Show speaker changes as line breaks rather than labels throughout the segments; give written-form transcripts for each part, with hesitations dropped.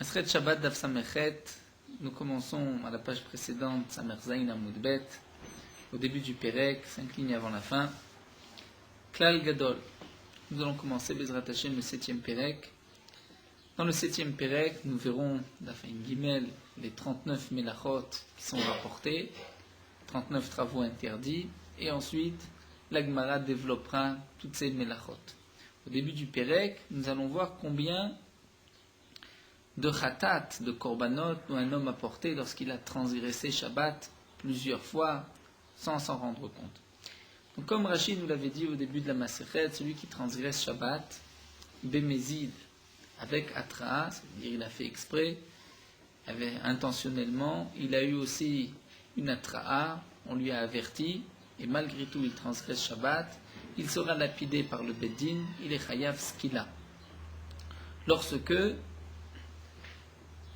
Masret Shabbat Daf Samechet, nous commençons à la page précédente, Samer Zayin Amud Bet, au début du Perek, 5 lignes avant la fin. Klal Gadol, nous allons commencer Bezrat Hashem le 7e Perek. Dans le 7e Perek, nous verrons Daf Ayin Gimel, les 39 Melachot qui sont rapportés, 39 travaux interdits, et ensuite la Gemara développera toutes ces Melachot. Au début du Perek, nous allons voir combien de khatat, de korbanot, un homme a porté lorsqu'il a transgressé Shabbat plusieurs fois sans s'en rendre compte. Donc, comme Rachid nous l'avait dit au début de la Masechet, celui qui transgresse Shabbat, bémézid, avec atraa, c'est-à-dire il a fait exprès, intentionnellement, il a eu aussi une atraa, on lui a averti, et malgré tout il transgresse Shabbat, il sera lapidé par le Beddin, il est chayav skila. Lorsque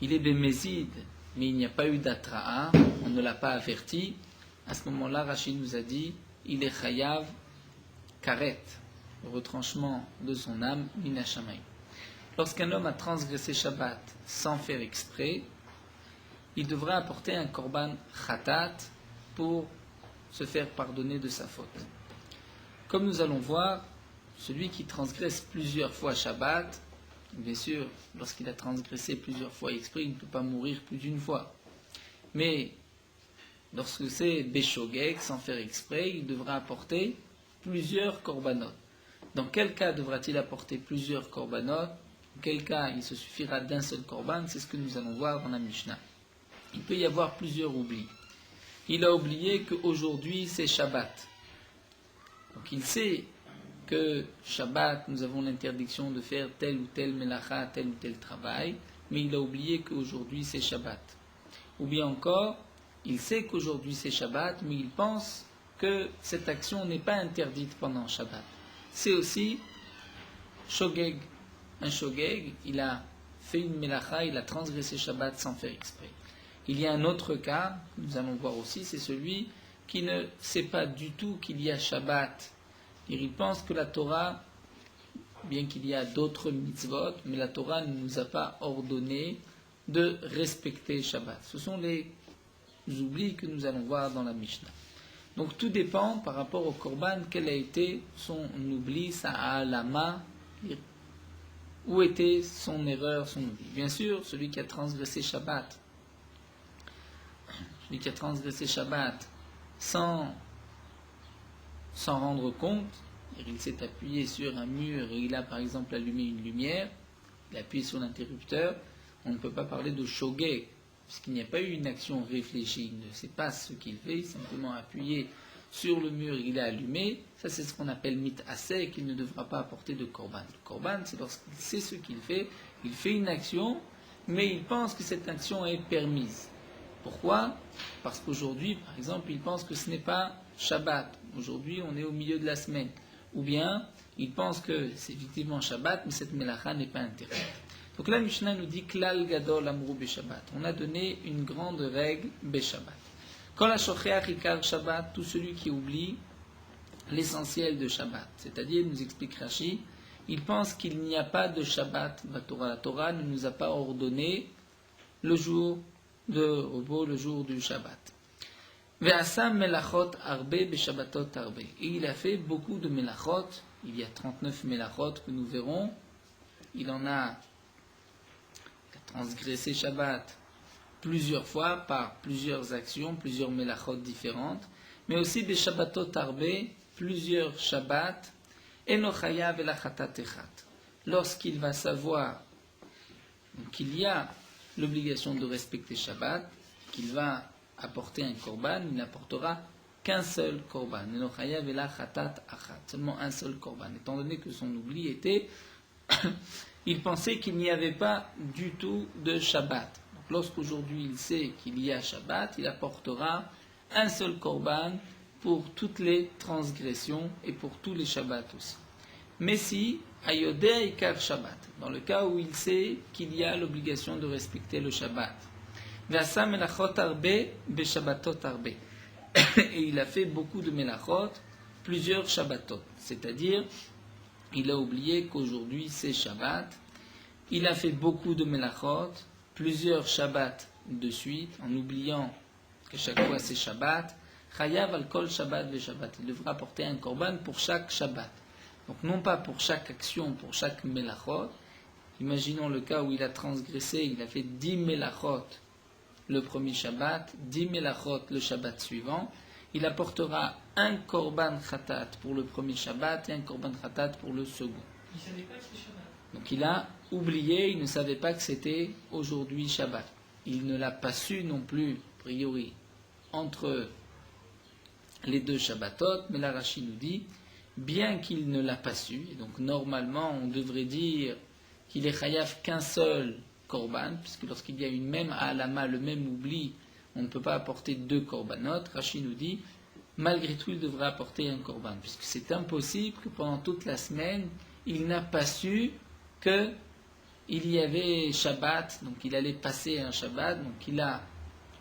il est bémézid, mais il n'y a pas eu d'atraa, on ne l'a pas averti, à ce moment-là, Rachid nous a dit, il est chayav karet, le retranchement de son âme, minashamayim. Lorsqu'un homme a transgressé Shabbat sans faire exprès, il devra apporter un korban khatat pour se faire pardonner de sa faute. Comme nous allons voir, celui qui transgresse plusieurs fois Shabbat, bien sûr, lorsqu'il a transgressé plusieurs fois exprès, il ne peut pas mourir plus d'une fois. Mais lorsque c'est Beshogeg, sans faire exprès, il devra apporter plusieurs korbanot. Dans quel cas devra-t-il apporter plusieurs korbanot? Dans quel cas il se suffira d'un seul korban? C'est ce que nous allons voir dans la Mishnah. Il peut y avoir plusieurs oublis. Il a oublié qu'aujourd'hui c'est Shabbat. Donc il sait que Shabbat, nous avons l'interdiction de faire tel ou tel melacha, tel ou tel travail, mais il a oublié qu'aujourd'hui c'est Shabbat. Ou bien encore, il sait qu'aujourd'hui c'est Shabbat, mais il pense que cette action n'est pas interdite pendant Shabbat. C'est aussi Shogeg. Un Shogeg, il a fait une melacha, il a transgressé Shabbat sans faire exprès. Il y a un autre cas, que nous allons voir aussi, c'est celui qui ne sait pas du tout qu'il y a Shabbat. Il pense que la Torah, bien qu'il y a d'autres mitzvot, mais la Torah ne nous a pas ordonné de respecter Shabbat. Ce sont les oublis que nous allons voir dans la Mishnah. Donc tout dépend par rapport au korban, quel a été son oubli, sa halama, où était son erreur, son oubli. Bien sûr, celui qui a transgressé Shabbat, sans s'en rendre compte, il s'est appuyé sur un mur et il a par exemple allumé une lumière, il a appuyé sur l'interrupteur, on ne peut pas parler de shogeg, puisqu'il n'y a pas eu une action réfléchie, il ne sait pas ce qu'il fait, il simplement appuyé sur le mur, il a allumé, ça c'est ce qu'on appelle mit-aseh, qu'il ne devra pas apporter de korban. Le korban, c'est lorsqu'il sait ce qu'il fait une action, mais il pense que cette action est permise. Pourquoi? Parce qu'aujourd'hui, par exemple, il pense que ce n'est pas Shabbat. Aujourd'hui, on est au milieu de la semaine. Ou bien, il pense que c'est effectivement Shabbat, mais cette melacha n'est pas interdite. Donc là, Mishnah nous dit Klal Gadol Amru Beshabbat. On a donné une grande règle Beshabbat. Kol HaShocheach Ikar Shabbat, tout celui qui oublie l'essentiel de Shabbat. C'est-à-dire, nous explique Rashi, il pense qu'il n'y a pas de Shabbat. La Torah ne nous a pas ordonné le jour de repos, le jour du Shabbat. Ve'asam melachot arbe beshabbatot arbe. Et il a fait beaucoup de melachot. Il y a 39 melachot que nous verrons. Il a transgressé Shabbat plusieurs fois par plusieurs actions, plusieurs melachot différentes. Mais aussi beshabbatot arbe, plusieurs Shabbat. Eno chayav ela chatat echat. Lorsqu'il va savoir qu'il y a l'obligation de respecter Shabbat, qu'il va apporter un korban, il n'apportera qu'un seul korban. Seulement un seul korban. Étant donné que son oubli était, il pensait qu'il n'y avait pas du tout de Shabbat. Donc lorsqu'aujourd'hui il sait qu'il y a Shabbat, il apportera un seul korban pour toutes les transgressions et pour tous les Shabbats aussi. Mais si Ayodea Ikar Shabbat, dans le cas où il sait qu'il y a l'obligation de respecter le Shabbat, Ve'asa melachot arbe beshabbatot arbe, et il a fait beaucoup de melachot, plusieurs Shabbatot, c'est-à-dire il a oublié qu'aujourd'hui c'est Shabbat, il a fait beaucoup de melachot, plusieurs Shabbats de suite, en oubliant que chaque fois c'est Shabbat, Chayav al kol Shabbat ve Shabbat. Il devra apporter un korban pour chaque Shabbat. Donc non pas pour chaque action, pour chaque melachot. Imaginons le cas où il a transgressé, il a fait 10 melachot le premier Shabbat, 10 melachot le Shabbat suivant. Il apportera un korban khatat pour le premier Shabbat et un korban khatat pour le second.
Il ne savait pas que c'était Shabbat.
Donc il a oublié, il ne savait pas que c'était aujourd'hui Shabbat. Il ne l'a pas su non plus, a priori, entre les deux Shabbatot, mais la Rashi nous dit, bien qu'il ne l'a pas su, et donc normalement on devrait dire qu'il est chayav qu'un seul korban, puisque lorsqu'il y a une même alama, le même oubli, on ne peut pas apporter deux korbanot. Rashi nous dit, malgré tout il devrait apporter un korban, puisque c'est impossible que pendant toute la semaine, il n'a pas su qu'il y avait Shabbat, donc il allait passer un Shabbat, donc il a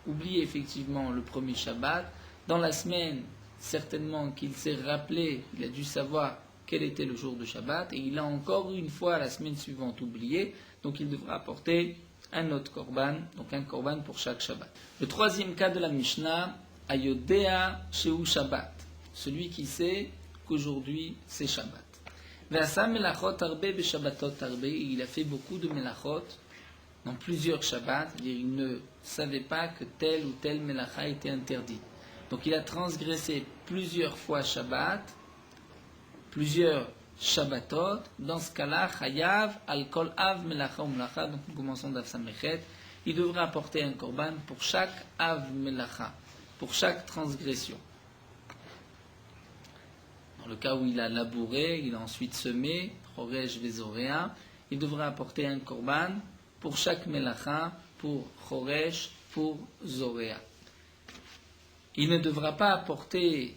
oublié effectivement le premier Shabbat. Dans la semaine, certainement qu'il s'est rappelé, il a dû savoir quel était le jour de Shabbat, et il a encore une fois la semaine suivante oublié, donc il devra apporter un autre korban, donc un korban pour chaque Shabbat. Le troisième cas de la Mishnah, Ayodea Sheu Shabbat, celui qui sait qu'aujourd'hui c'est Shabbat. Ve'asa melachot arbe beShabbatot arbe, il a fait beaucoup de melachot dans plusieurs Shabbats, c'est-à-dire il ne savait pas que telle ou telle melacha était interdite. Donc il a transgressé plusieurs fois Shabbat, plusieurs Shabbatot. Dans ce cas-là, Chayav al kol av melacha ou melacha. Donc nous commençons d'Av Samechet. Il devra apporter un korban pour chaque av melacha, pour chaque transgression. Dans le cas où il a labouré, il a ensuite semé, Choresh vezorea, il devra apporter un korban pour chaque melacha, pour Choresh, pour Zorea. Il ne devra pas apporter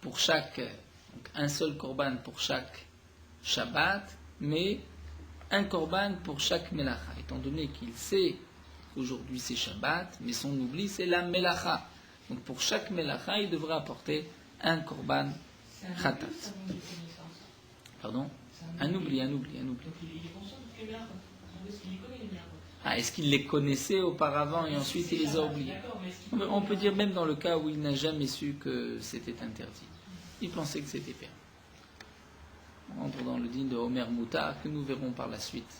pour chaque, donc un seul korban pour chaque Shabbat, mais un korban pour chaque melacha, étant donné qu'il sait qu'aujourd'hui c'est Shabbat, mais son oubli c'est la melacha. Donc pour chaque melacha, il devra apporter un korban khatat. Pardon ? Un oubli.
Donc il est conscient de ces mélachot. Est-ce qu'il les connaît les mélachot ?
Ah, est-ce qu'il les connaissait auparavant et ensuite il les a oubliés ? On peut dire même dans le cas où il n'a jamais su que c'était interdit. Il pensait que c'était permis. On rentre dans le din de Omer Moutar que nous verrons par la suite.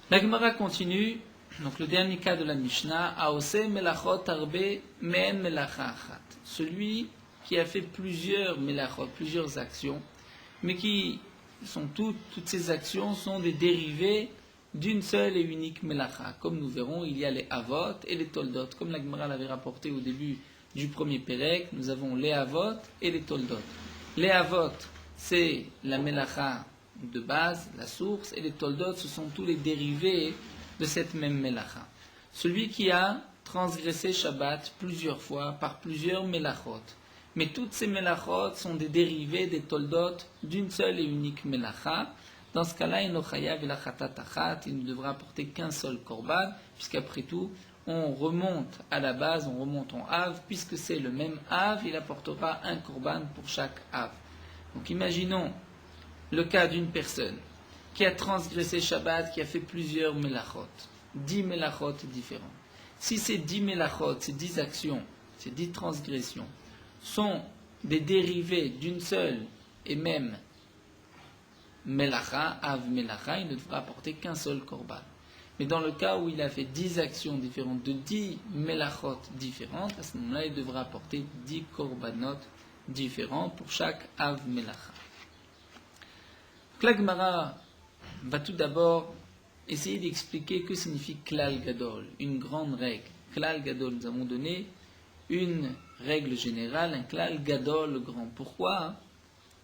La Gemara continue. Donc le dernier cas de la Mishnah, Aose melachot arbe men melacha achat. Celui qui a fait plusieurs melachot, plusieurs actions, mais qui sont toutes ces actions sont des dérivés d'une seule et unique melacha. Comme nous verrons, il y a les avot et les toldot. Comme la Gemara l'avait rapporté au début du premier pérec, nous avons les avot et les toldot. Les avot, c'est la melacha de base, la source, et les toldot, ce sont tous les dérivés de cette même melacha. Celui qui a transgressé Shabbat plusieurs fois par plusieurs melachot, mais toutes ces melachot sont des dérivés des toldot d'une seule et unique melacha. Dans ce cas-là, il ne devra apporter qu'un seul korban, puisqu'après tout, on remonte à la base, on remonte en Av, puisque c'est le même Av, il apportera un korban pour chaque Av. Donc imaginons le cas d'une personne qui a transgressé Shabbat, qui a fait plusieurs melachot, 10 melachot différents. Si ces 10 melachot, ces 10 actions, ces 10 transgressions, sont des dérivés d'une seule et même melacha, av melacha, il ne devra apporter qu'un seul korban. Mais dans le cas où il a fait 10 actions différentes, de 10 melachot différentes, à ce moment-là, il devra apporter 10 korbanot différents pour chaque av melacha. La Gemara va tout d'abord essayer d'expliquer que signifie klal gadol, une grande règle. Klal gadol, nous avons donné une règle générale, un klal gadol, le grand. Pourquoi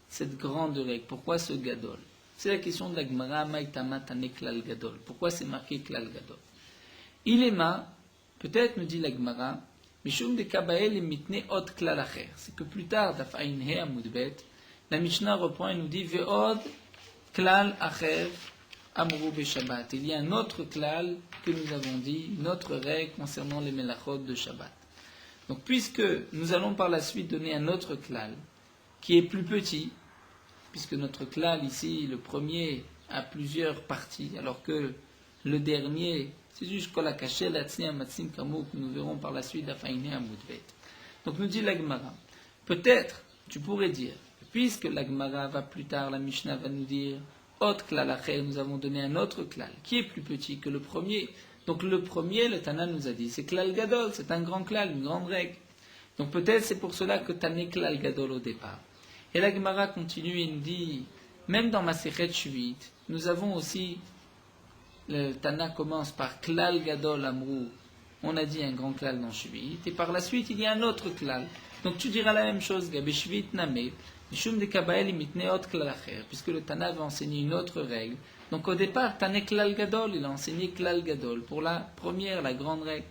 cette grande règle? Pourquoi ce gadol? C'est la question de la Gemara, maïtama tane klal gadol. Pourquoi c'est marqué klal gadol? Il est ma, peut-être nous dit la Gemara, mishum de kabael et mitne od klal acher. C'est que plus tard, daf ayin he amudbet, la Mishnah reprend et nous dit ve'od klal acher amru be Shabbat. Il y a un autre klal que nous avons dit, une autre règle concernant les melachot de Shabbat. Donc, puisque nous allons par la suite donner un autre klal, qui est plus petit, puisque notre klal ici, le premier, a plusieurs parties, alors que le dernier, c'est juste Kol HaKasher, Latzli, Amatzim, Kamou, que nous verrons par la suite d'Afaïné Amoudvet. Donc nous dit l'Agmara, peut-être, tu pourrais dire, puisque l'Agmara va plus tard, la Mishnah va nous dire, Ot klal acher, nous avons donné un autre klal, qui est plus petit que le premier. Donc le premier, le Tana nous a dit, c'est klal gadol, c'est un grand klal, une grande règle. Donc peut-être c'est pour cela que Tané klal gadol au départ. Et la Gemara continue et nous dit, même dans Masechet Shuvit, nous avons aussi, le Tana commence par klal gadol amrou, on a dit un grand klal dans Shuvit, et par la suite il y a un autre klal. Donc tu diras la même chose, Gabé Shuvit Name, Mishum de Kabael imitne ot klal acher, puisque le Tana va enseigner une autre règle. Donc au départ, Tané klal gadol, il a enseigné klal gadol, pour la première, la grande règle.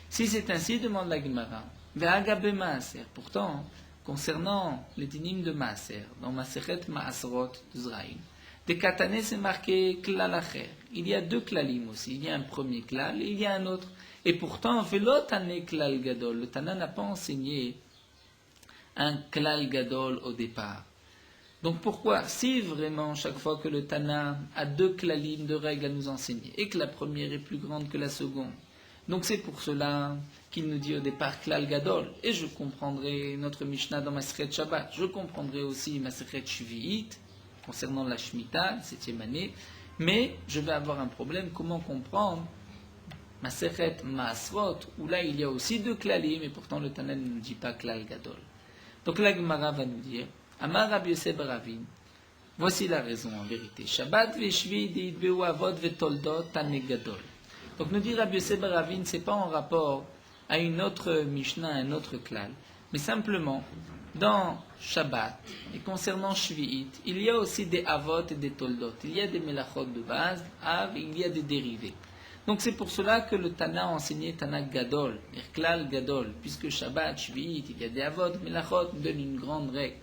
Si c'est ainsi, demande la Gemara, Ve'agabe maaser, pourtant, concernant les dynimes de maaser, dans Masechet Maasrot Zraïm, des katané c'est marqué klal acher. Il y a deux klalim aussi, il y a un premier klal et il y a un autre. Et pourtant, Velo Tané klal gadol, le Tana n'a pas enseigné un klal gadol au départ. Donc pourquoi, si vraiment chaque fois que le Tana a deux klalim de règles à nous enseigner, et que la première est plus grande que la seconde, donc c'est pour cela qu'il nous dit au départ klal gadol, et je comprendrai notre Mishnah dans Masechet Shabbat, je comprendrai aussi Masechet Shvi'it, concernant la Shemitah, 7e année, mais je vais avoir un problème, comment comprendre Masechet Maasrot, où là il y a aussi deux klalim, et pourtant le Tana ne nous dit pas klal gadol. Donc la Gemara va nous dire, Amar Rabbi Yosef bar Ravin, voici la raison en vérité. Shabbat ve'shvi de'itbeu avot ve'toldot tané gadol. Donc nous dit Rabbi Yosef bar Ravin, c'est pas en rapport à une autre Mishnah, un autre klal, mais simplement dans Shabbat et concernant Shvi'it, il y a aussi des avot et des toldot. Il y a des melachot de base, av, et il y a des dérivés. Donc c'est pour cela que le Tana a enseigné Tana Gadol, Klal Gadol, puisque Shabbat, Shvi'it, il y a des avot, melachot, nous donne une grande règle.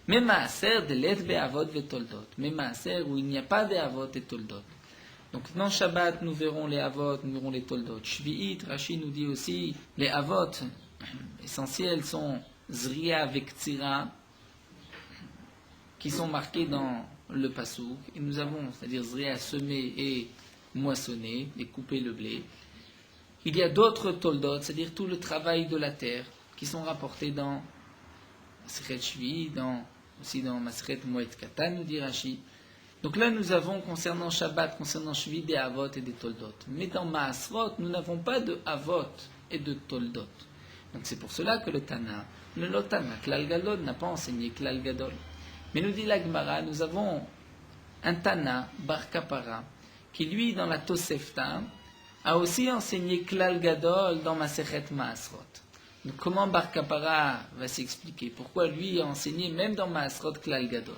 Mais Maaser, de l'Etbe avot et toldot. Mais Maaser, où il n'y a pas de avot et toldot. Donc dans Shabbat, nous verrons les avot, nous verrons les toldot. Shvi'it, Rashi nous dit aussi, les avot essentiels sont Zriya avec Tzira, qui sont marqués dans le Passouk. Et nous avons, c'est-à-dire Zriya, semer et moissonner, et couper le blé. Il y a d'autres toldot, c'est-à-dire tout le travail de la terre, qui sont rapportés dans Masechet Shvi, aussi dans Masechet Moed Katan, nous dit Rashi. Donc là, nous avons, concernant Shabbat, concernant Shvi, des avot et des toldot. Mais dans Maasrot, nous n'avons pas de avot et de toldot. Donc c'est pour cela que le Tana, le Lotana, Klal Gadol, n'a pas enseigné Klal Gadol. Mais nous dit la Gemara, nous avons un Tana, Bar Kapara, qui lui, dans la Tosefta, a aussi enseigné Klal Gadol dans Masechet Maasrot. Donc comment Bar Kapara va s'expliquer? Pourquoi lui a enseigné même dans Maasrot Klal Gadol?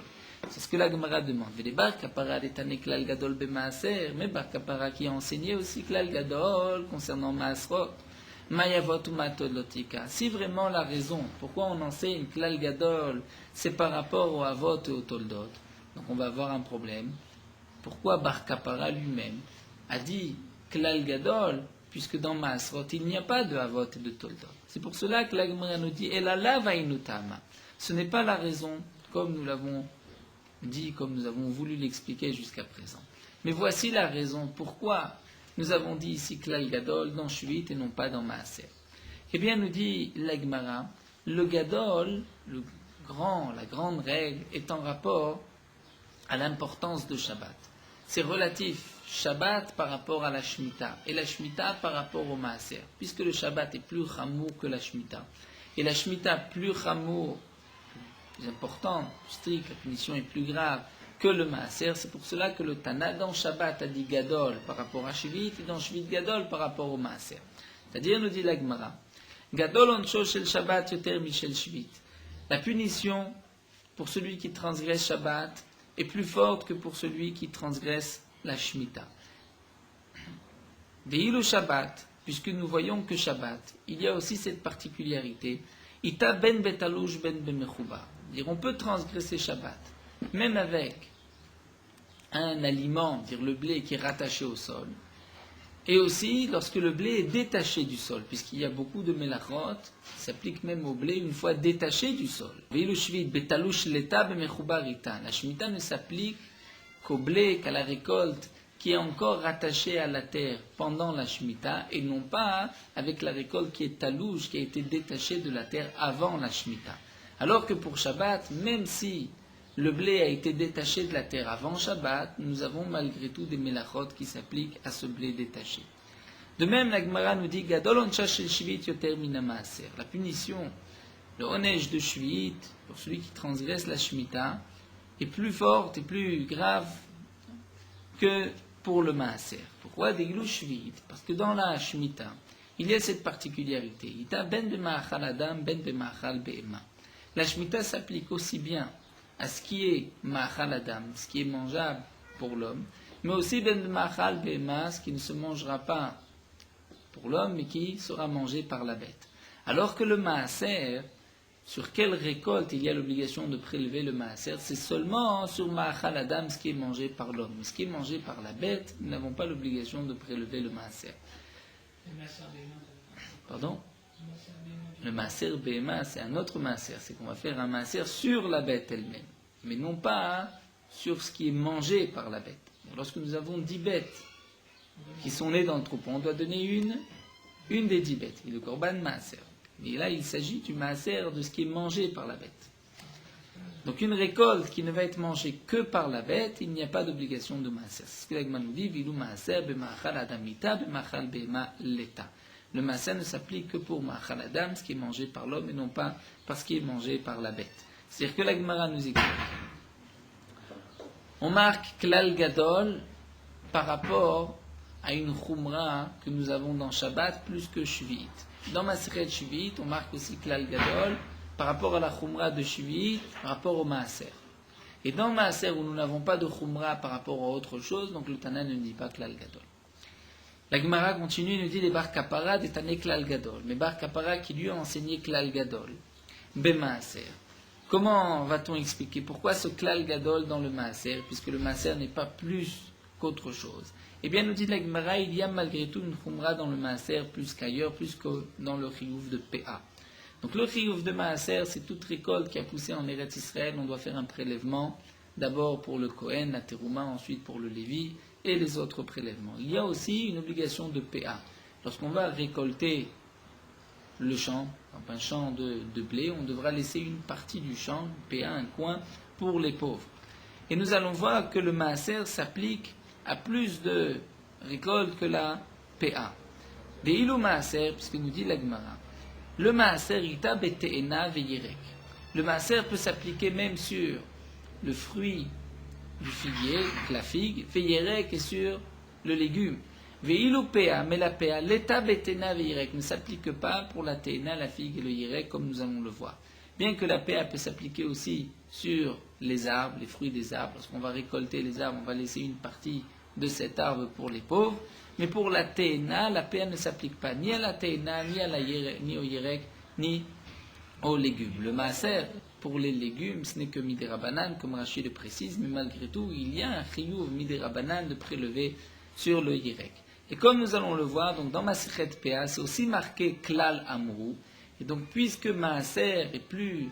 C'est ce que la Gemara demande. Mais les Bar Kapara détané Klal Gadol be Maaser, mais Bar Kapara qui a enseigné aussi Klal Gadol concernant Maasrot. Mayavot ou Matolotika. Si vraiment la raison pourquoi on enseigne Klal Gadol, c'est par rapport au Avot et au Toldot, donc on va avoir un problème. Pourquoi Bar Kapara lui-même a dit Klal Gadol, puisque dans Maasrot il n'y a pas de Avot et de Toldot? C'est pour cela que la Gemara nous dit Elala vainutama. Ce n'est pas la raison, comme nous l'avons dit, comme nous avons voulu l'expliquer jusqu'à présent. Mais voici la raison pourquoi nous avons dit ici Klal Gadol dans Shuvit et non pas dans Maaser. Eh bien, nous dit la Gemara, le Gadol, la grande règle, est en rapport à l'importance de Shabbat. C'est relatif, Shabbat par rapport à la Shemitah, et la Shemitah par rapport au Maaser, puisque le Shabbat est plus chamour que la Shemitah. Et la Shemitah plus chamour, plus importante, plus stricte, la punition est plus grave que le Maaser. C'est pour cela que le Tana dans Shabbat a dit Gadol par rapport à Shvit, et dans Shvit Gadol par rapport au Maaser. C'est-à-dire, nous dit la Gemara, Gadol oncho shel Shabbat yoter michel Shvit. La punition pour celui qui transgresse Shabbat est plus forte que pour celui qui transgresse la Shemitah. Ve'ilu Shabbat, puisque nous voyons que Shabbat, il y a aussi cette particularité, Ita ben betalouj ben bemechouba. On peut transgresser Shabbat, même avec un aliment, dire le blé qui est rattaché au sol, et aussi lorsque le blé est détaché du sol, puisqu'il y a beaucoup de melachot, qui s'applique même au blé une fois détaché du sol. La Shemitah ne s'applique qu'au blé, qu'à la récolte qui est encore rattaché à la terre pendant la Shemitah et non pas avec la récolte qui est talouche, qui a été détachée de la terre avant la Shemitah. Alors que pour Shabbat, même si le blé a été détaché de la terre avant Shabbat, nous avons malgré tout des mélachot qui s'appliquent à ce blé détaché. De même, la Gemara nous dit Gadol onsha shel shvit yoter min maaser. La punition, le onej de Shvit, pour celui qui transgresse la Shemitah, est plus forte et plus grave que pour le maaser. Pourquoi Deglu Shvit? Parce que dans la Shemitah, il y a cette particularité. Ita ben b'ma'achal adam, ben b'ma'achal be'ema. La Shemitah s'applique aussi bien à ce qui est ma'achal adam, ce qui est mangeable pour l'homme, mais aussi ben b'ma'achal be'ema, ce qui ne se mangera pas pour l'homme, mais qui sera mangé par la bête. Alors que le maaser, sur quelle récolte il y a l'obligation de prélever le maaser? C'est seulement sur ma'achal adam, ce qui est mangé par l'homme. Ce qui est mangé par la bête, nous n'avons pas l'obligation de prélever le maaser. Pardon? Le maaser béma, c'est un autre maaser. C'est qu'on va faire un maaser sur la bête elle-même, mais non pas sur ce qui est mangé par la bête. Lorsque nous avons 10 bêtes qui sont nées dans le troupeau, on doit donner une des 10 bêtes, et le korban maaser. Mais là, il s'agit du maaser de ce qui est mangé par la bête. Donc une récolte qui ne va être mangée que par la bête, il n'y a pas d'obligation de maaser. C'est ce que l'Agma nous dit, Vilu maaser b'ma'achal adamita b'ma'achal b'ema leta. Le maaser ne s'applique que pour ma'achal adam, ce qui est mangé par l'homme, et non pas parce qu'il est mangé par la bête. C'est-à-dire que l'Agmara nous explique. On marque klal gadol par rapport à une khumra que nous avons dans Shabbat plus que Shvit. Dans Masechet Shvit, on marque aussi klal gadol par rapport à la khumra de Shvit, par rapport au maaser. Et dans maaser où nous n'avons pas de khumra par rapport à autre chose, donc le Tana ne dit pas klal gadol. La Gemara continue et nous dit les bar kapara des Tané klal gadol, mais bar kapara qui lui a enseigné klal gadol, be maaser. Comment va-t-on expliquer pourquoi ce klal gadol dans le maaser, puisque le maaser n'est pas plus qu'autre chose? Eh bien, nous dit la Gemara, il y a malgré tout une khumra dans le maaser plus qu'ailleurs, plus que dans le chiyuv de PA. Donc le chiyuv de maaser, c'est toute récolte qui a poussé en Eretz Israël. On doit faire un prélèvement, d'abord pour le Kohen, la Terouma, ensuite pour le Lévi, et les autres prélèvements. Il y a aussi une obligation de PA. Lorsqu'on va récolter le champ, un champ de blé, on devra laisser une partie du champ, PA, un coin, pour les pauvres. Et nous allons voir que le maaser s'applique à plus de récoltes que la PA. Des ilou maaser, puisque nous dit la Gemara, le maaser ita bete'ena veyirek. Le maaser peut s'appliquer même sur le fruit du figuier, la figue, veyirek et sur le légume. Veilou PA, mais la PA, l'état betena veyirek ne s'applique pas pour la te'ena, la figue et le yirek, comme nous allons le voir. Bien que la PA peut s'appliquer aussi sur les arbres, les fruits des arbres. Lorsqu'on va récolter les arbres, on va laisser une partie de cet arbre pour les pauvres. Mais pour la te'ena, la PA ne s'applique pas ni à la te'ena, ni au yirek, ni aux légumes. Le maaser, pour les légumes, ce n'est que midirabanan, comme Rachid le précise, mais malgré tout, il y a un chiyuv midirabanan de prélever sur le yirek. Et comme nous allons le voir, donc dans Masechet PA, c'est aussi marqué klal amrou. Et donc, puisque maaser est plus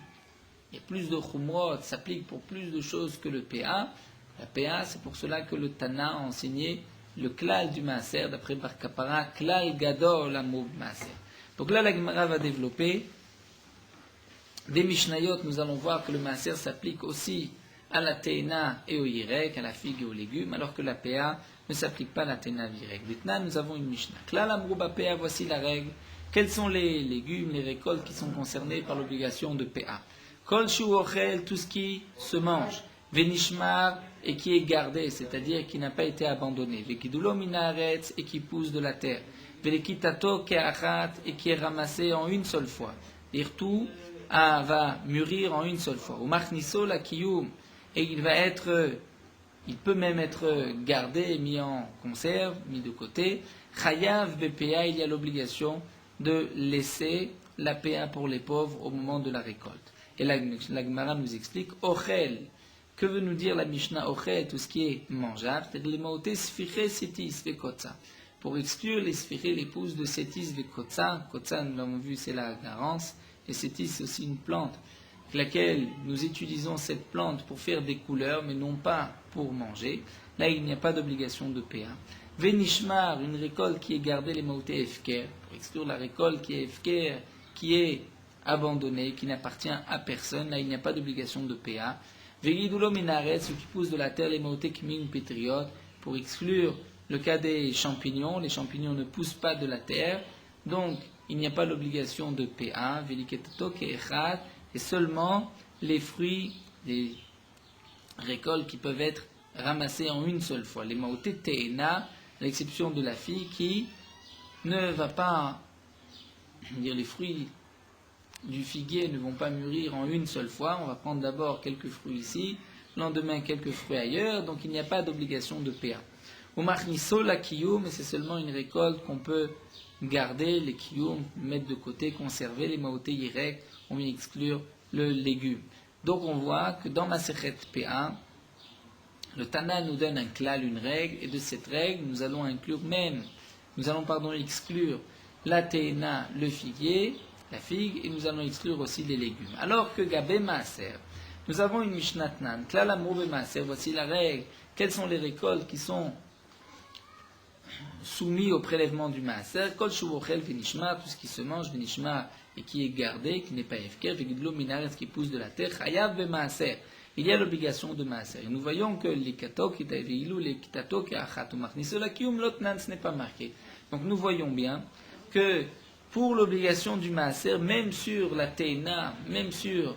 de chumrot, s'applique pour plus de choses que le PA, la PA, c'est pour cela que le Tana a enseigné le klal du maaser, d'après Bar Kapara, klal gadol amrou maaser. Donc là, la Gemara va développer des Mishnayot. Nous allons voir que le maaser s'applique aussi à la te'ena et au yirek, à la figue et aux légumes, alors que la PA ne s'applique pas à la te'ena et au yirek. Maintenant, nous avons une Mishnah. Klal amrou PA, voici la règle. Quels sont les légumes, les récoltes qui sont concernés par l'obligation de PA? Kol shu ochel, tout ce qui se mange. Venishmar, et qui est gardé, c'est-à-dire qui n'a pas été abandonné. Vekidulo minaretz, et qui pousse de la terre. Velekitato keachat, et qui est ramassé en une seule fois. Irtu, va mûrir en une seule fois. Ou machniso la kiyum, et il peut même être gardé, mis en conserve, mis de côté. Chayav BPA, il y a l'obligation de laisser la PA pour les pauvres au moment de la récolte. Et la Gemara nous explique, Ochel, que veut nous dire la Mishnah Ochel, tout ce qui est mangeable, c'est-à-dire les maotés sfiché sétis vekotza. Pour exclure les sfiché, les pousses de sétis vekotza, kotza, nous l'avons vu, c'est la garance, et sétis, c'est aussi une plante, avec laquelle nous utilisons cette plante pour faire des couleurs, mais non pas pour manger. là il n'y a pas d'obligation de PA. Venishmar, une récolte qui est gardée les maoté efker, pour exclure la récolte qui est efker, qui est abandonnée, qui n'appartient à personne, là il n'y a pas d'obligation de PA. Vegidulo minaret, ce qui pousse de la terre, les maoté kmin pétriotes, pour exclure le cas des champignons, les champignons ne poussent pas de la terre, donc il n'y a pas l'obligation de PA, veliketo keechat, et seulement les fruits, les récoltes qui peuvent être ramassées en une seule fois. Les maoté teena, à l'exception de la fille qui ne va pas, dire les fruits du figuier ne vont pas mûrir en une seule fois. On va prendre d'abord quelques fruits ici, le lendemain quelques fruits ailleurs, donc il n'y a pas d'obligation de PA. Au marniso la kiyum, mais c'est seulement une récolte qu'on peut garder, les kiyum, mettre de côté, conserver, les maoté yirek, on vient exclure le légume. Donc on voit que dans Masechet PA, le Tana nous donne un klal, une règle, et de cette règle, nous allons exclure la teena, le figuier, la figue, et nous allons exclure aussi les légumes. Alors que Gabé Maaser, nous avons une Mishnatnan, klal amrou Maaser, voici la règle, quelles sont les récoltes qui sont soumises au prélèvement du Maaser, kol shuvochel venishma, tout ce qui se mange, venishma, et qui est gardé, qui n'est pas efker, vegidlo minaret, qui pousse de la terre, chayav be Maaser. Il y a l'obligation de maaser. Et nous voyons que les katok, les kitatok et achat ou marnisolakium, l'otnan, ce n'est pas marqué. Donc nous voyons bien que pour l'obligation du maaser, même sur la teina, même sur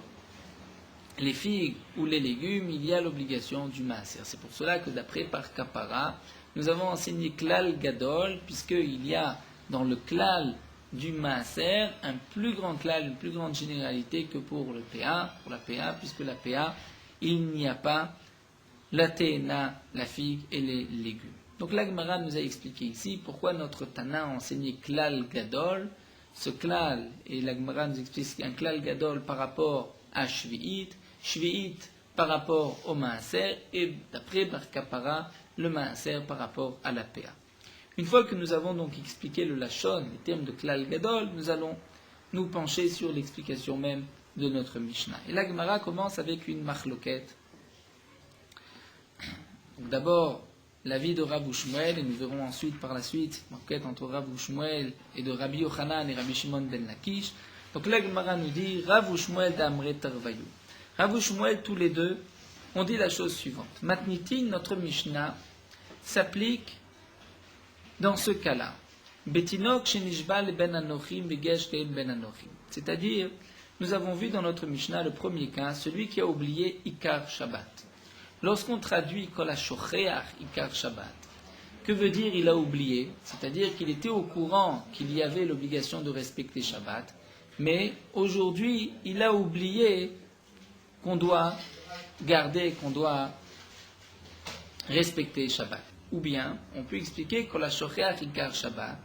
les figues ou les légumes, il y a l'obligation du maaser. C'est pour cela que d'après par Kapara, nous avons enseigné klal gadol, puisqu'il y a dans le klal du maaser un plus grand klal, une plus grande généralité que pour le PA, pour la PA, puisque la PA, il n'y a pas la teena, la figue et les légumes. Donc l'Agmara nous a expliqué ici pourquoi notre Tana a enseigné klal gadol. Ce klal, et l'Agmara nous explique un klal gadol par rapport à shvi'it, shvi'it par rapport au maaser, et d'après Bar Kapara, le maaser par rapport à la PA. Une fois que nous avons donc expliqué le lachon, les termes de klal gadol, nous allons nous pencher sur l'explication même de notre Mishnah. Et la Gemara commence avec une machloket. D'abord, l'avis de Rav Shmuel, et nous verrons ensuite par la suite, machloket entre Rav Shmuel et de Rabbi Yochanan et Rabbi Shimon ben Lakish. Donc la Gemara nous dit, Rav Shmuel d'Amre Tarvayu. Rav Shmuel, tous les deux, ont dit la chose suivante. Matnitin, notre Mishnah, s'applique dans ce cas-là. Betinok shenishbal ben anochim begesh ben anochim. C'est-à-dire, nous avons vu dans notre Mishnah le premier cas, celui qui a oublié Ikar Shabbat. Lorsqu'on traduit Kol HaShocheach Ikar Shabbat, que veut dire il a oublié? C'est-à-dire qu'il était au courant qu'il y avait l'obligation de respecter Shabbat, mais aujourd'hui il a oublié qu'on doit garder, qu'on doit respecter Shabbat. Ou bien, on peut expliquer Kol HaShocheach Ikar Shabbat,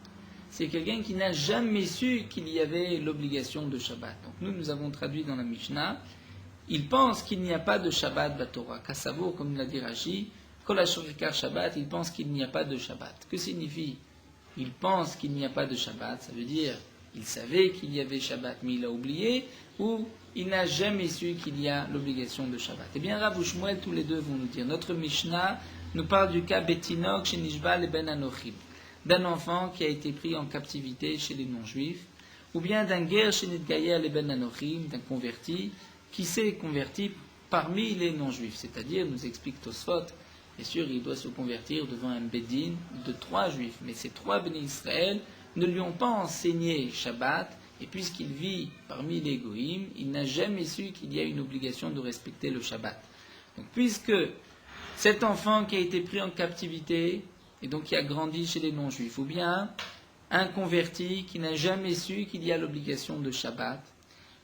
c'est quelqu'un qui n'a jamais su qu'il y avait l'obligation de Shabbat. Donc nous avons traduit dans la Mishnah, il pense qu'il n'y a pas de Shabbat Batorah. Kassavo, comme l'a dit Rashi, Kol HaShocheach Shabbat, il pense qu'il n'y a pas de Shabbat. Que signifie il pense qu'il n'y a pas de Shabbat? Ça veut dire, il savait qu'il y avait Shabbat, mais il a oublié, ou il n'a jamais su qu'il y a l'obligation de Shabbat. Eh bien, Rav Shmuel, tous les deux vont nous dire, notre Mishnah nous parle du cas Betinok, Shenishbal et Ben Anochim, d'un enfant qui a été pris en captivité chez les non-juifs, ou bien d'un guerre chez Nidgayer les Ben Anochim, d'un converti, qui s'est converti parmi les non-juifs. C'est-à-dire, nous explique Tosfot, bien sûr, il doit se convertir devant un Bédin de 3 juifs, mais ces 3 bénis Israël ne lui ont pas enseigné Shabbat, et puisqu'il vit parmi les Goïm, il n'a jamais su qu'il y a une obligation de respecter le Shabbat. Donc, puisque cet enfant qui a été pris en captivité, et donc qui a grandi chez les non-juifs, ou bien un converti qui n'a jamais su qu'il y a l'obligation de Shabbat.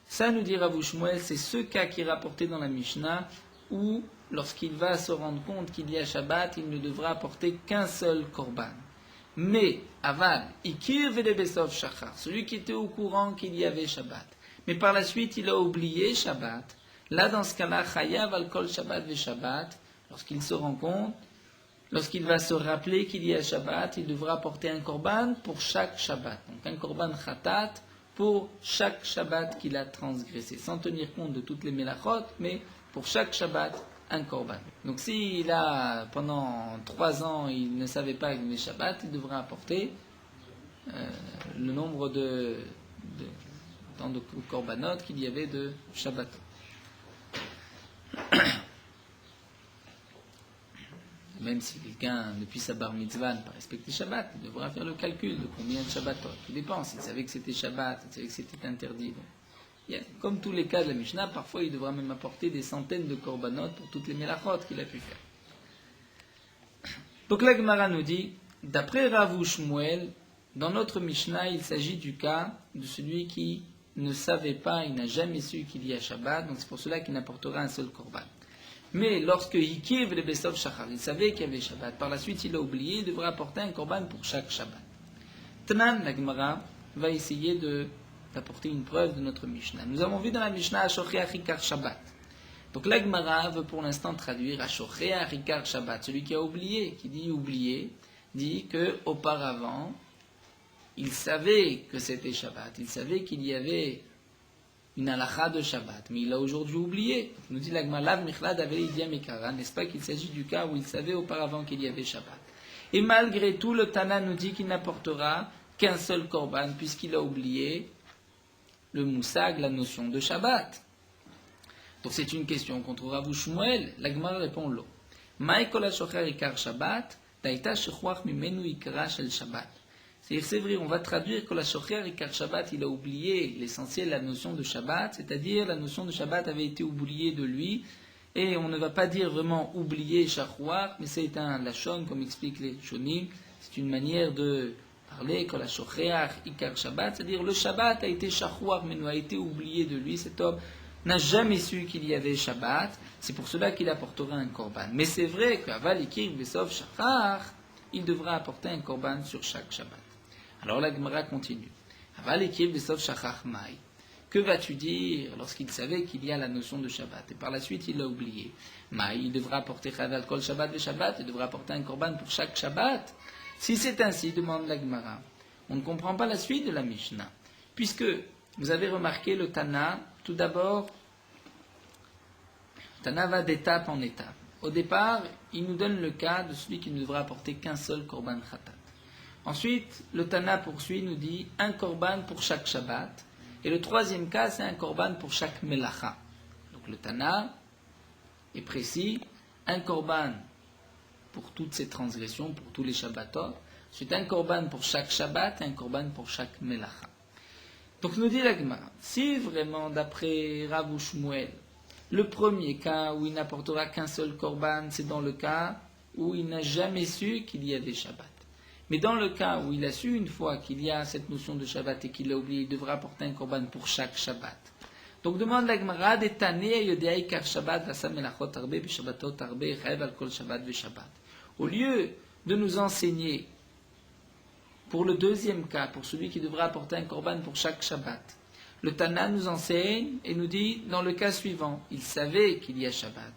Ça, nous dit Rav Shmuel, c'est ce cas qui est rapporté dans la Mishnah, où, lorsqu'il va se rendre compte qu'il y a Shabbat, il ne devra apporter qu'un seul korban. Mais, Avad, Ikir Vedebesov Shachar, celui qui était au courant qu'il y avait Shabbat, mais par la suite il a oublié Shabbat, là dans ce cas-là, Chayav al Kol Shabbat ve Shabbat, lorsqu'il se rend compte, lorsqu'il va se rappeler qu'il y a Shabbat, il devra apporter un korban pour chaque Shabbat. Donc un korban khatat pour chaque Shabbat qu'il a transgressé, sans tenir compte de toutes les melachot, mais pour chaque Shabbat, un korban. Donc s'il a, pendant 3 ans, il ne savait pas qu'il est Shabbat, il devra apporter le nombre de korbanot qu'il y avait de Shabbat. Même si quelqu'un, depuis sa bar mitzvah, n'a pas respecté Shabbat, il devra faire le calcul de combien de Shabbatot. Tout dépend, s'il savait que c'était Shabbat, s'il savait que c'était interdit. Donc, comme tous les cas de la Mishnah, parfois il devra même apporter des centaines de korbanot pour toutes les melachot qu'il a pu faire. Donc la Gemara nous dit, d'après Rav ou Shmuel, dans notre Mishnah, il s'agit du cas de celui qui ne savait pas, il n'a jamais su qu'il y a Shabbat, donc c'est pour cela qu'il n'apportera un seul korban. Mais lorsque Hikiv le Besov Shachar, il savait qu'il y avait Shabbat, par la suite il a oublié, il devra apporter un korban pour chaque Shabbat. Tanan, la Gemara va essayer d'apporter une preuve de notre Mishnah. Nous avons vu dans la Mishnah Ashocheach Ikar Shabbat. Donc la Gemara veut pour l'instant traduire Ashocheach Ikar Shabbat. Celui qui a oublié, qui dit oublié, dit que auparavant il savait que c'était Shabbat, il savait qu'il y avait une halakha de Shabbat, mais il a aujourd'hui oublié. Nous dit la Gemara, Lav Michlad Avei Idia Mekara, n'est-ce pas qu'il s'agit du cas où il savait auparavant qu'il y avait Shabbat. Et malgré tout, le Tana nous dit qu'il n'apportera qu'un seul korban, puisqu'il a oublié le moussag, la notion de Shabbat. Donc c'est une question contre Rav Shmuel. La Gemara répond l'eau. Maï kol ha-shocher ikar Shabbat, daïta shechouach mimenu ikra shel Shabbat. C'est vrai, on va traduire que la shocher ikar Shabbat, il a oublié l'essentiel, la notion de Shabbat, c'est-à-dire la notion de Shabbat avait été oubliée de lui, et on ne va pas dire vraiment oublier shachouach, mais c'est un lachon, comme expliquent les shonim, c'est une manière de parler que la shocher ikar Shabbat, c'est-à-dire le Shabbat a été shachouach, mais nous a été oublié de lui, cet homme n'a jamais su qu'il y avait Shabbat, c'est pour cela qu'il apportera un korban. Mais c'est vrai qu'aval ikir besov shachar, il devra apporter un korban sur chaque Shabbat. Alors la Gemara continue. Aval ikir besov shachar mai. Que vas-tu dire lorsqu'il savait qu'il y a la notion de Shabbat et par la suite il l'a oublié? Mai, il devra apporter chaval kol Shabbat ve Shabbat, il devra apporter un korban pour chaque Shabbat. Si c'est ainsi, demande la Gemara, on ne comprend pas la suite de la Mishnah, puisque vous avez remarqué le Tana. Tout d'abord, Tana va d'étape en étape. Au départ, il nous donne le cas de celui qui ne devra apporter qu'un seul korban khatat. Ensuite, le Tana poursuit, nous dit un korban pour chaque Shabbat. Et le troisième cas, c'est un korban pour chaque melacha. Donc le Tana est précis, un korban pour toutes ces transgressions, pour tous les Shabbatot. Ensuite, un korban pour chaque Shabbat et un korban pour chaque melacha. Donc nous dit la Gemara, si vraiment d'après Rav ou Shmuel, le premier cas où il n'apportera qu'un seul korban, c'est dans le cas où il n'a jamais su qu'il y avait Shabbat. Mais dans le cas où il a su une fois qu'il y a cette notion de Shabbat et qu'il l'a oublié, il devra apporter un korban pour chaque Shabbat. Donc demande la Gemara, au lieu de nous enseigner pour le deuxième cas, pour celui qui devra apporter un korban pour chaque Shabbat, le Tana nous enseigne et nous dit, dans le cas suivant, il savait qu'il y a Shabbat.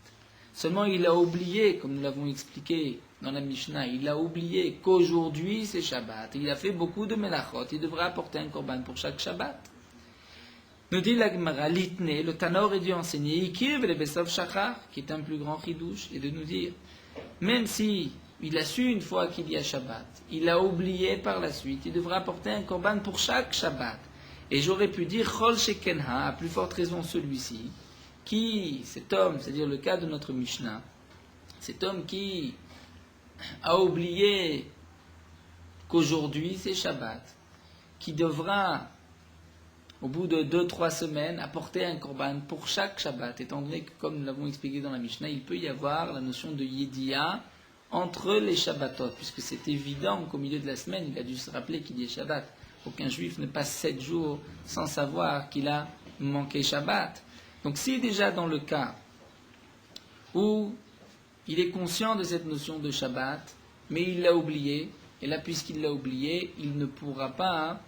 Seulement il a oublié, comme nous l'avons expliqué dans la Mishnah, il a oublié qu'aujourd'hui c'est Shabbat. Il a fait beaucoup de melachot, il devra apporter un korban pour chaque Shabbat. Nous dit la Gemara, l'itne, le Tana aurait dû enseigner, Ikiv le Besov Shachar, qui est un plus grand chidouche, et de nous dire, même si il a su une fois qu'il y a Shabbat, il a oublié par la suite, il devra apporter un korban pour chaque Shabbat. Et j'aurais pu dire, Chol Shekenha, à plus forte raison celui-ci, qui, cet homme, c'est-à-dire le cas de notre Mishnah, cet homme qui a oublié qu'aujourd'hui c'est Shabbat, qui devra, au bout de 2-3 semaines, apporter un korban pour chaque Shabbat, étant donné que, comme nous l'avons expliqué dans la Mishnah, il peut y avoir la notion de Yediya entre les Shabbatot, puisque c'est évident qu'au milieu de la semaine, il a dû se rappeler qu'il y a Shabbat. Aucun juif ne passe 7 jours sans savoir qu'il a manqué Shabbat. Donc si déjà dans le cas où il est conscient de cette notion de Shabbat, mais il l'a oublié, et là puisqu'il l'a oublié, il ne pourra pas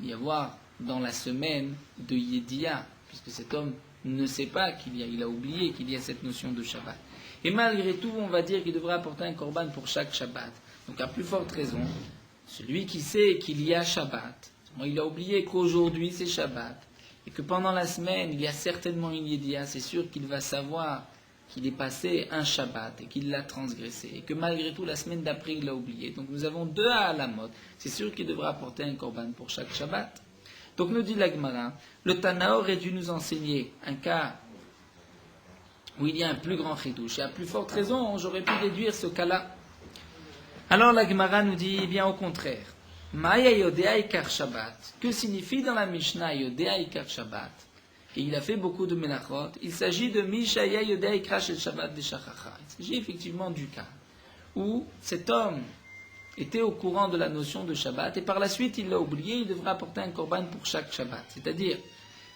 y avoir dans la semaine de Yediya, puisque cet homme ne sait pas il a oublié qu'il y a cette notion de Shabbat. Et malgré tout, on va dire qu'il devra apporter un korban pour chaque Shabbat. Donc à plus forte raison, celui qui sait qu'il y a Shabbat, il a oublié qu'aujourd'hui c'est Shabbat, et que pendant la semaine il y a certainement une Yediya, c'est sûr qu'il va savoir qu'il est passé un Shabbat et qu'il l'a transgressé, et que malgré tout, la semaine d'après, il l'a oublié. Donc nous avons 2 à la mode. C'est sûr qu'il devra apporter un korban pour chaque Shabbat. Donc nous dit la Gemara, le Tana aurait dû nous enseigner un cas où il y a un plus grand chidouche. Et à plus forte raison, j'aurais pu déduire ce cas-là. Alors la Gemara nous dit bien au contraire. Maya Yodea Ikar Shabbat. Que signifie dans la Mishnah Yodea Ikar Shabbat? Et il a fait beaucoup de melachot. Il s'agit de Mishaya Yodea Ikar Shel Shabbat de Shachacha. Il s'agit effectivement du cas où cet homme était au courant de la notion de Shabbat et par la suite il l'a oublié, il devra apporter un korban pour chaque Shabbat. C'est-à-dire,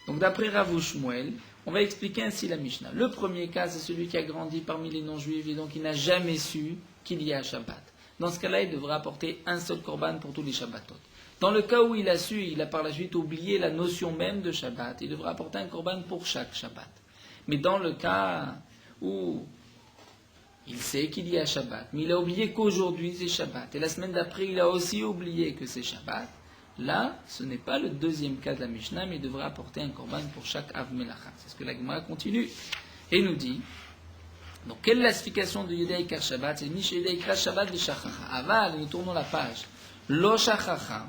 donc d'après Rav Shmuel, on va expliquer ainsi la Mishnah. Le premier cas, c'est celui qui a grandi parmi les non-juifs et donc il n'a jamais su qu'il y a Shabbat. Dans ce cas-là, il devra apporter un seul korban pour tous les Shabbatot. Dans le cas où il a su, il a par la suite oublié la notion même de Shabbat, il devra apporter un korban pour chaque Shabbat. Mais dans le cas où il sait qu'il y a Shabbat, mais il a oublié qu'aujourd'hui c'est Shabbat, et la semaine d'après il a aussi oublié que c'est Shabbat, là, ce n'est pas le deuxième cas de la Mishnah, mais il devra apporter un korban pour chaque Av Melacha. C'est ce que la Gemara continue et nous dit. Donc, quelle est l'explication de Yodea Ikar Shabbat? C'est Mish Yodea Ikar Shabbat de Shachacha. Aval, nous tournons la page. Lo Shachacha.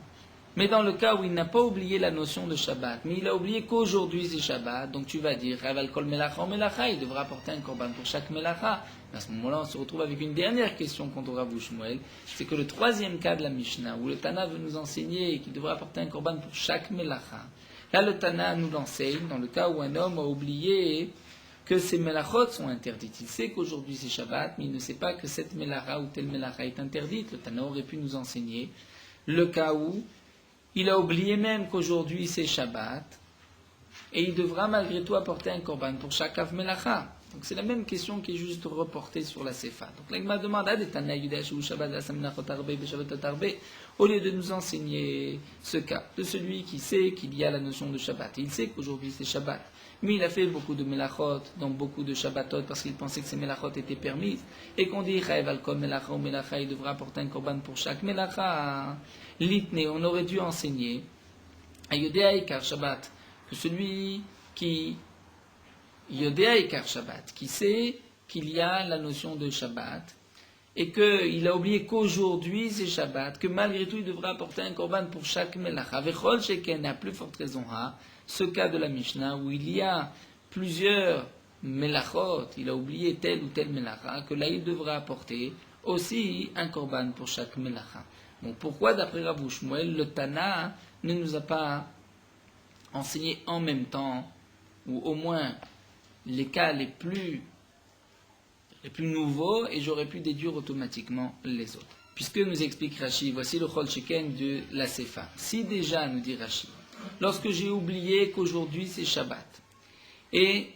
Mais dans le cas où il n'a pas oublié la notion de Shabbat, mais il a oublié qu'aujourd'hui c'est Shabbat, donc tu vas dire, Aval Kol Melacha ou Melacha, il devra apporter un korban pour chaque Melacha. À ce moment-là, on se retrouve avec une dernière question contre Rav Shmuel. C'est que le troisième cas de la Mishnah, où le Tana veut nous enseigner qu'il devra apporter un korban pour chaque Melacha. Là, le Tana nous l'enseigne dans le cas où un homme a oublié que ces melachot sont interdites. Il sait qu'aujourd'hui c'est Shabbat, mais il ne sait pas que cette melacha ou telle melacha est interdite. Le Tana aurait pu nous enseigner le cas où il a oublié même qu'aujourd'hui c'est Shabbat, et il devra malgré tout apporter un korban pour chaque av melacha. Donc c'est la même question qui est juste reportée sur la Sefa. Donc l'Agma demande à des Tana Yudash ou Shabbat au lieu de nous enseigner ce cas de celui qui sait qu'il y a la notion de Shabbat. Il sait qu'aujourd'hui c'est Shabbat, mais il a fait beaucoup de melachot dans beaucoup de Shabbatot parce qu'il pensait que ces melachot étaient permises, et qu'on dit Chayev al kol melacha ou melacha, il devra apporter un korban pour chaque melacha. Litne, on aurait dû enseigner à Yodea Ikar Shabbat que celui qui Yodea Ikar Shabbat, qui sait qu'il y a la notion de Shabbat, et qu'il a oublié qu'aujourd'hui c'est Shabbat, que malgré tout il devra apporter un korban pour chaque melacha. Vechol sheken, à plus forte raison, ce cas de la Mishnah où il y a plusieurs melachot, il a oublié tel ou tel melacha, que là il devra apporter aussi un korban pour chaque melacha. Donc pourquoi d'après Rav Shmuel, le Tana ne nous a pas enseigné en même temps, ou au moins les cas les plus nouveaux, et j'aurais pu déduire automatiquement les autres. Puisque nous explique Rashi, voici le chol sheken de la Sefa. Si déjà, nous dit Rashi, lorsque j'ai oublié qu'aujourd'hui c'est Shabbat, et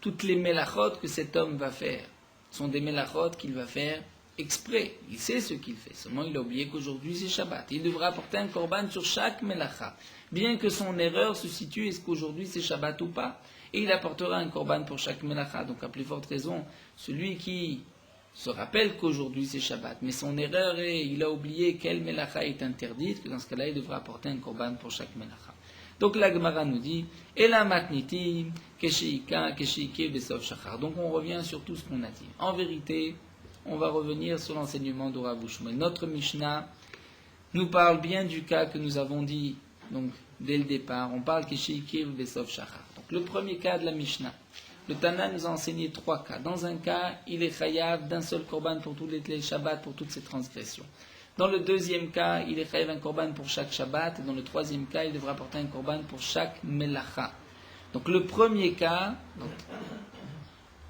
toutes les melachot que cet homme va faire sont des melachot qu'il va faire exprès, il sait ce qu'il fait, seulement il a oublié qu'aujourd'hui c'est Shabbat, il devra apporter un korban sur chaque melacha, bien que son erreur se situe, est-ce qu'aujourd'hui c'est Shabbat ou pas, et il apportera un korban pour chaque melacha. Donc à plus forte raison, celui qui se rappelle qu'aujourd'hui c'est Shabbat, mais son erreur est, il a oublié quelle melacha est interdite, que dans ce cas-là il devra apporter un korban pour chaque melacha. Donc la Gemara nous dit, et la matniti, kesheika, kesheike, besov shachar. Donc on revient sur tout ce qu'on a dit. En vérité, on va revenir sur l'enseignement de Rav Shmuel. Notre Mishnah nous parle bien du cas que nous avons dit, donc dès le départ, on parle kesheike, besov shachar. Donc le premier cas de la Mishnah, le Tana nous a enseigné 3 cas. Dans un cas, il est chayav d'un seul korban pour tous les Shabbats, pour toutes ses transgressions. Dans le deuxième cas, il est chayav un korban pour chaque Shabbat. Et dans le troisième cas, il devra apporter un korban pour chaque melacha. Donc le premier cas,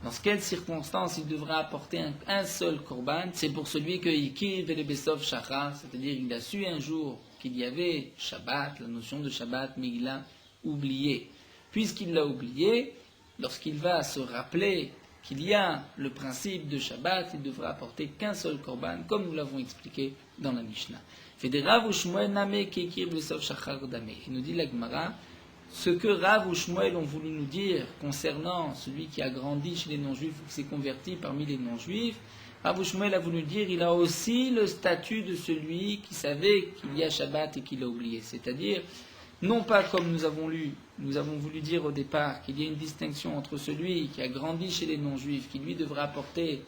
dans quelle circonstance il devra apporter un seul korban, c'est pour celui que Ikir Velebesov Shachar, c'est-à-dire il a su un jour qu'il y avait Shabbat, la notion de Shabbat, mais il a oublié. Puisqu'il l'a oublié, lorsqu'il va se rappeler qu'il y a le principe de Shabbat, il devra apporter qu'un seul korban, comme nous l'avons expliqué dans la Mishnah. Il nous dit la Gemara, ce que Rav ou Shmuel ont voulu nous dire concernant celui qui a grandi chez les non-juifs ou qui s'est converti parmi les non-juifs, Rav ou Shmuel a voulu dire il a aussi le statut de celui qui savait qu'il y a Shabbat et qu'il a oublié. C'est-à-dire non pas comme nous avons voulu dire au départ qu'il y a une distinction entre celui qui a grandi chez les non-juifs, qui lui devra apporter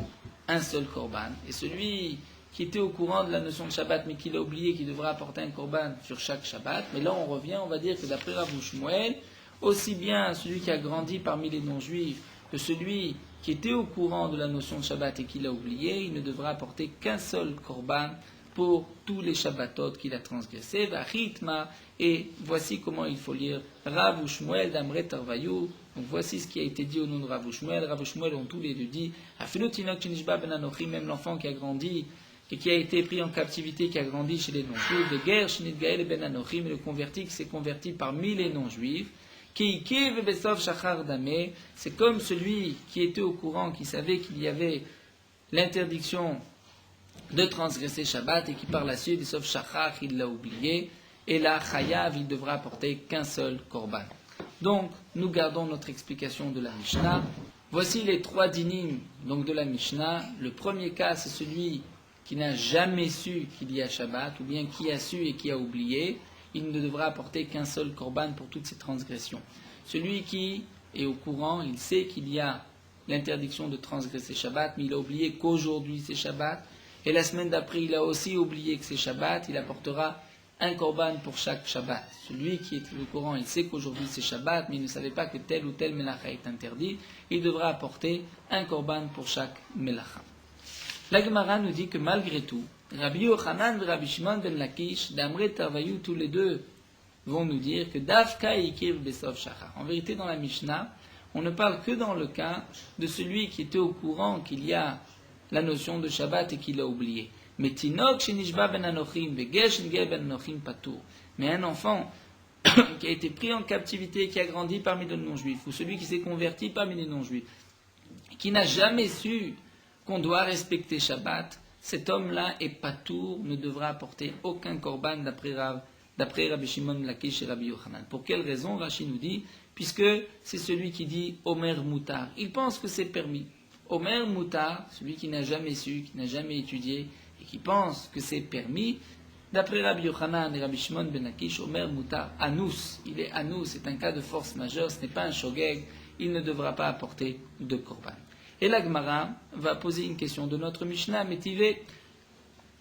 un seul korban, et celui qui était au courant de la notion de Shabbat, mais qui l'a oublié, qui devra apporter un korban sur chaque Shabbat. Mais là, on revient, on va dire que d'après Rav Shmuel, aussi bien celui qui a grandi parmi les non-juifs que celui qui était au courant de la notion de Shabbat et qui l'a oublié, il ne devra apporter qu'un seul korban pour tous les Shabbatot qu'il a transgressés. Et voici comment il faut lire Rav Shmuel d'Amre Tarvayou. Donc voici ce qui a été dit au nom de Rav Shmuel. Rav Shmuel ont tous les deux dit même l'enfant qui a grandi et qui a été pris en captivité, qui a grandi chez les non-juifs, de guerre, et le converti qui s'est converti parmi les non-juifs, c'est comme celui qui était au courant, qui savait qu'il y avait l'interdiction de transgresser Shabbat et qui par la suite, sauf Shachar, il l'a oublié, et là, Chayav, il devra apporter qu'un seul korban. Donc, nous gardons notre explication de la Mishnah. Voici les 3 dinim donc, de la Mishnah. Le premier cas, c'est celui qui n'a jamais su qu'il y a Shabbat, ou bien qui a su et qui a oublié. Il ne devra apporter qu'un seul korban pour toutes ces transgressions. Celui qui est au courant, il sait qu'il y a l'interdiction de transgresser Shabbat, mais il a oublié qu'aujourd'hui c'est Shabbat, et la semaine d'après il a aussi oublié que c'est Shabbat, il apportera un korban pour chaque Shabbat. Celui qui est au courant, il sait qu'aujourd'hui c'est Shabbat, mais il ne savait pas que tel ou tel melacha est interdit, il devra apporter un korban pour chaque melacha. La Gemara nous dit que malgré tout, Rabbi Yochanan et Rabbi Shimon ben Lakish, d'Amre Tarvayou, tous les deux vont nous dire que Dafka Ikir Besov Shachar. En vérité, dans la Mishnah, on ne parle que dans le cas de celui qui était au courant qu'il y a la notion de Shabbat et qu'il l'a oublié. Mais Tinok Shenishba ben Anochim, Vegesh Ngel ben Anochim Patour. Mais un enfant qui a été pris en captivité, qui a grandi parmi les non-juifs, ou celui qui s'est converti parmi les non-juifs, qui n'a jamais su qu'on doit respecter Shabbat, cet homme-là est patour, ne devra apporter aucun korban d'après Rabbi Shimon Lakish et Rabbi Yochanan. Pour quelle raison? Rashi nous dit, puisque c'est celui qui dit Omer Moutar. Il pense que c'est permis. Omer Moutar, celui qui n'a jamais su, qui n'a jamais étudié, et qui pense que c'est permis, d'après Rabbi Yochanan et Rabbi Shimon ben Lakish, Omer Moutar, Anous, il est Anous, c'est un cas de force majeure, ce n'est pas un shogeg, il ne devra pas apporter de korban. Et la Gemara va poser une question de notre Mishnah,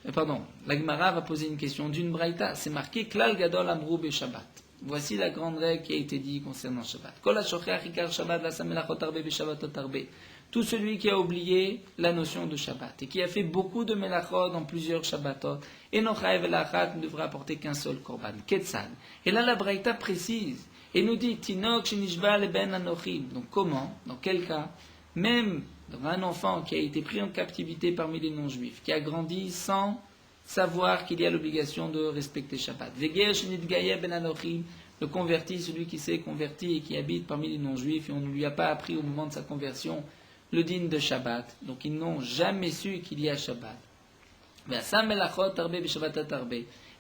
la Gemara va poser une question d'une Braïta. C'est marqué Klal Gadol Amrou Be Shabbat. Voici la grande règle qui a été dite concernant Shabbat. Kol HaShocheach Ikar Shabbat V'asa Melachot Arbe Be Shabbatot Arbe. Tout celui qui a oublié la notion de Shabbat et qui a fait beaucoup de Melachot dans plusieurs Shabbatot, et Nochaev Elachat ne devra apporter qu'un seul korban. Ketzad. Et là la Braïta précise et nous dit Tinok Shenishba Leben Anochim. Donc comment? Dans quel cas? Même dans un enfant qui a été pris en captivité parmi les non-juifs, qui a grandi sans savoir qu'il y a l'obligation de respecter Shabbat. Le converti, celui qui s'est converti et qui habite parmi les non-juifs, et on ne lui a pas appris au moment de sa conversion le din de Shabbat. Donc ils n'ont jamais su qu'il y a Shabbat.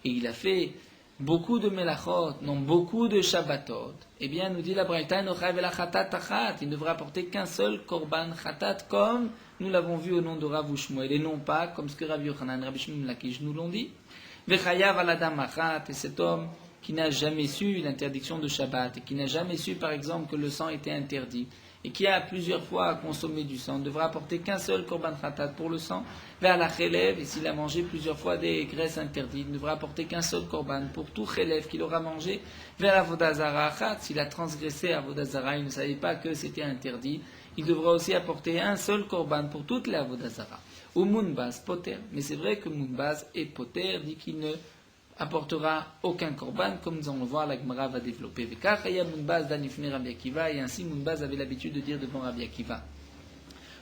Et il a fait beaucoup de melachot, non beaucoup de shabbatot, eh bien nous dit la Braïta, il ne devra apporter qu'un seul korban chatat, comme nous l'avons vu au nom de Rav Shmuel, et non pas comme ce que Rabbi Yochanan, Rabbi Shimon Lakish nous l'ont dit. Vechayav al adam achat, et cet homme qui n'a jamais su l'interdiction de Shabbat, et qui n'a jamais su par exemple que le sang était interdit, et qui a plusieurs fois consommé du sang, ne devra apporter qu'un seul korban khatat pour le sang, vers la chelev, et s'il a mangé plusieurs fois des graisses interdites, ne devra apporter qu'un seul korban pour tout chelev qu'il aura mangé, vers la vodazara achat, s'il a transgressé à vodazara, il ne savait pas que c'était interdit, il devra aussi apporter un seul korban pour toute la vodazara. Ou munbaz poter, mais c'est vrai que munbaz et poter dit qu'il ne apportera aucun korban, comme nous allons le voir, la Gemara va développer. Et ainsi Munbaz avait l'habitude de dire devant Rabbi Akiva.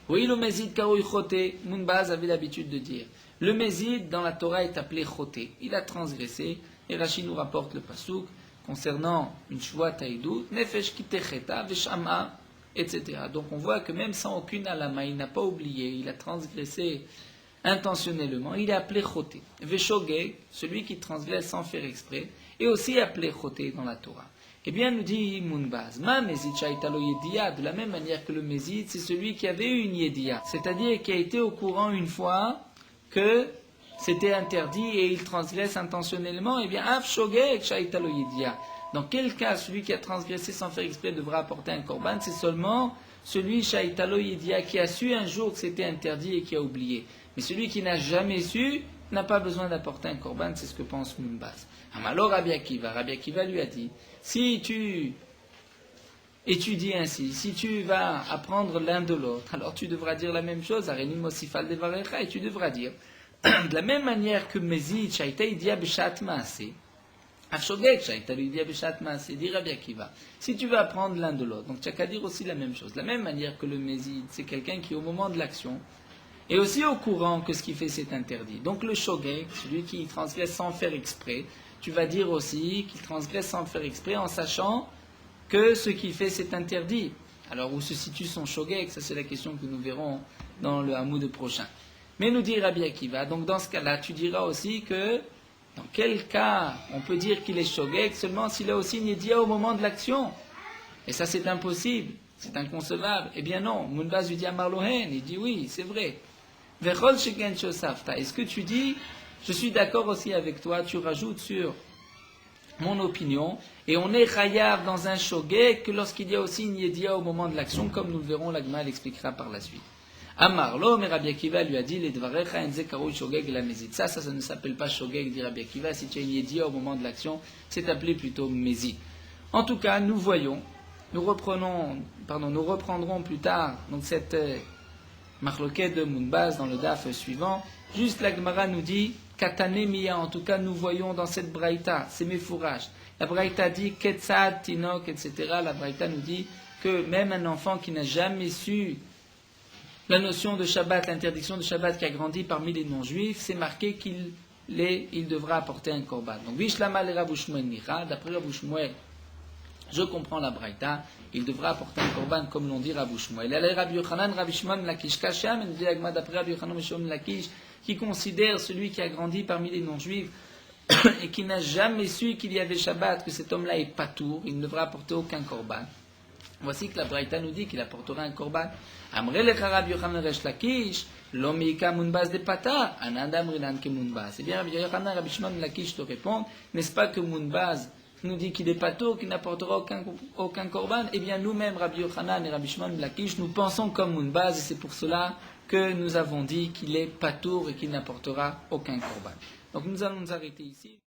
Oui, le Mézid Karoui Choté, Munbaz avait l'habitude de dire. Le Mézid dans la Torah est appelé Choté. Il a transgressé, et Rashi nous rapporte le Pasuk concernant une Shvoat Haïdou, Nefesh Kitecheta, Veshama, etc. Donc on voit que même sans aucune alama, il n'a pas oublié, il a transgressé intentionnellement, il est appelé choté. Veshogeg, celui qui transgresse sans faire exprès, est aussi appelé choté dans la Torah. Eh bien, nous dit Munbaz, ma mezid shaitalo yedia, de la même manière que le mezid, c'est celui qui avait eu une yedia, c'est-à-dire qui a été au courant une fois que c'était interdit et il transgresse intentionnellement, eh bien, af shogeg shaita lo yedia. Dans quel cas celui qui a transgressé sans faire exprès devra apporter un korban? C'est seulement celui shaita lo yedia qui a su un jour que c'était interdit et qui a oublié. Mais celui qui n'a jamais su n'a pas besoin d'apporter un korban, c'est ce que pense Munbaz. Alors Rabbi Akiva lui a dit, si tu étudies ainsi, si tu vas apprendre l'un de l'autre, alors tu devras dire la même chose, et tu devras dire, de la même manière que Mezid, Shaita Idia Beshat Maaseh, Afshogek Shaita Idia Beshat Maaseh, dit Rabbi Akiva, si tu veux apprendre l'un de l'autre, donc tu n'as qu'à dire aussi la même chose. De la même manière que le Mezid, c'est quelqu'un qui au moment de l'action est aussi au courant que ce qu'il fait c'est interdit. Donc le Shogek, celui qui transgresse sans faire exprès, tu vas dire aussi qu'il transgresse sans faire exprès en sachant que ce qu'il fait c'est interdit. Alors où se situe son Shogek, ça c'est la question que nous verrons dans le Hamoud prochain. Mais nous dit Rabbi Akiva, donc dans ce cas-là, tu diras aussi que dans quel cas on peut dire qu'il est Shogek seulement s'il a aussi Niedia au moment de l'action. Et ça c'est impossible, c'est inconcevable. Eh bien non, Munbaz lui dit à Marlohen, il dit oui, c'est vrai. Est-ce que tu dis, je suis d'accord aussi avec toi, tu rajoutes sur mon opinion, et on est chayav dans un shogeg que lorsqu'il y a aussi une yedia au moment de l'action, comme nous le verrons, l'Agma l'expliquera par la suite. Amarlo, mais Rabbi Akiva lui a dit, les dvarecha enze karou shogeg la mezid. Ça ne s'appelle pas shogeg, dit Rabbi Akiva, si tu as une yedia au moment de l'action, c'est appelé plutôt mezid. En tout cas, nous reprendrons plus tard, donc cette Marloquet de Munbaz dans le daf suivant. Juste la Gemara nous dit Katane Miya, en tout cas nous voyons dans cette braïta, c'est Mefouraj. La braïta dit Ketzad, Tinok, etc. La braïta nous dit que même un enfant qui n'a jamais su la notion de Shabbat, l'interdiction de Shabbat qui a grandi parmi les non-juifs, c'est marqué qu'il devra apporter un korban. Donc Vishlama le Rav Shmuel Mira, d'après Rav Shmuel, je comprends la braïta, il devra apporter un korban comme l'on dit Rav Shmuel. Elle est Rabbi Yochanan, Rabbi Shimon Lakish Kasham, elle dit d'après Rabbi Yochanan Shimon Lakish, qui considère celui qui a grandi parmi les non-juifs et qui n'a jamais su qu'il y avait Shabbat, que cet homme-là est patour, il ne devra apporter aucun korban. Voici que la braïta nous dit qu'il apportera un korban. Amre lecha Rabbi Yochanan Resh Lakish, l'omika munbaz de pata, anandam rinan ke munbaz. Eh bien, Rabbi Yochanan, Rabbi Shimon Lakish te répond, n'est-ce pas que munbaz nous dit qu'il est patour, qu'il n'apportera aucun korban? Eh bien, nous-mêmes, Rabbi Yochanan et Rabbi Shimon Lakish, nous pensons comme munbaz, et c'est pour cela que nous avons dit qu'il est patour et qu'il n'apportera aucun korban. Donc nous allons nous arrêter ici.